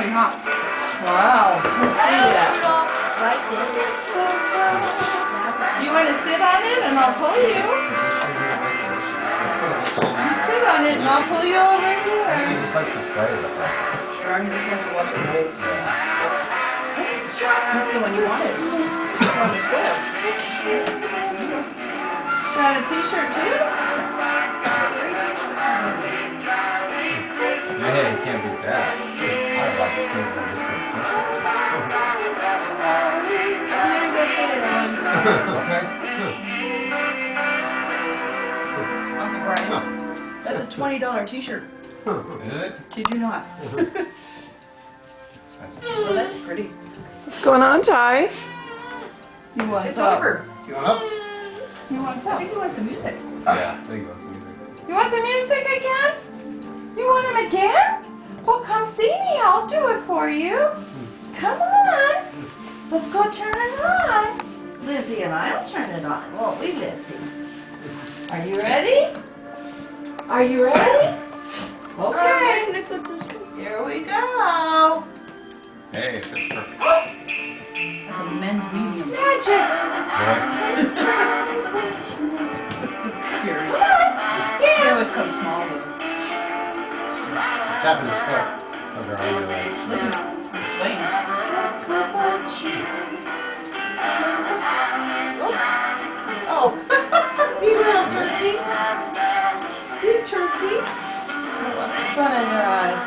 very hot. Wow. Let's see that. Like this. You want to sit on it and I'll pull you? Sit on it and I'll pull you over here. Just likes to play with it. Sure, he just wants to watch it move. Yeah. That's the one you wanted. You wanted to swim. Got a t-shirt too? Yeah, you can't beat that. I like to see it on this one. Yeah, go put it on. Okay. Uncle Brian. That's a $20 t-shirt. Good. Kid you not. Well, that's pretty. What's going on, Ty? You want it's over. You want up? You want some? You want some music. Yeah, there you go. You want the music again? You want him again? Well, come see me. I'll do it for you. Come on. Let's go turn it on. Lizzie and I'll turn it on, won't we, Lizzie? Are you ready? Are you ready? Okay. Here we go. Hey, that's perfect. That's a men's medium. Magic. Here. Come on. Yeah. They always come small with them. Tap his foot. Under on your leg. Listen, I'm swinging. Oh. You little turkey. You turkey. What's fun in your eyes?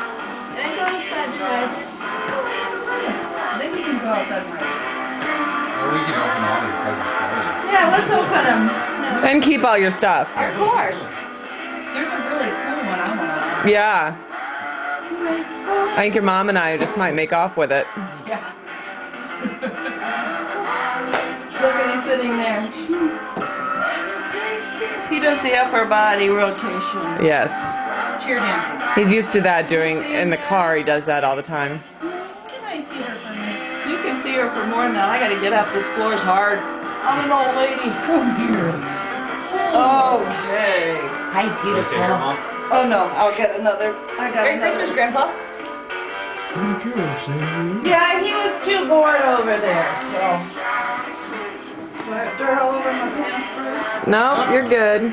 And go outside your eyes. Then you can go outside my eyes. Or we can open all your presents for you. Yeah, let's open them. And keep all your stuff. Of course. There's a really cool one I want. Yeah. I think your mom and I just might make off with it. Yeah. Look at him sitting there. He does the upper body rotation. Yes. Cheer dancing. He's used to that in the car. He does that all the time. Can I see her for a minute? You can see her for more than that. I gotta get up. This floor's hard. I'm an old lady. Come here. Okay. Hi, beautiful. Oh no, I'll get another. I got Merry another. Christmas, Grandpa. Yeah, he was too bored over there, so. Do I have dirt all over my pants first? No, you're good.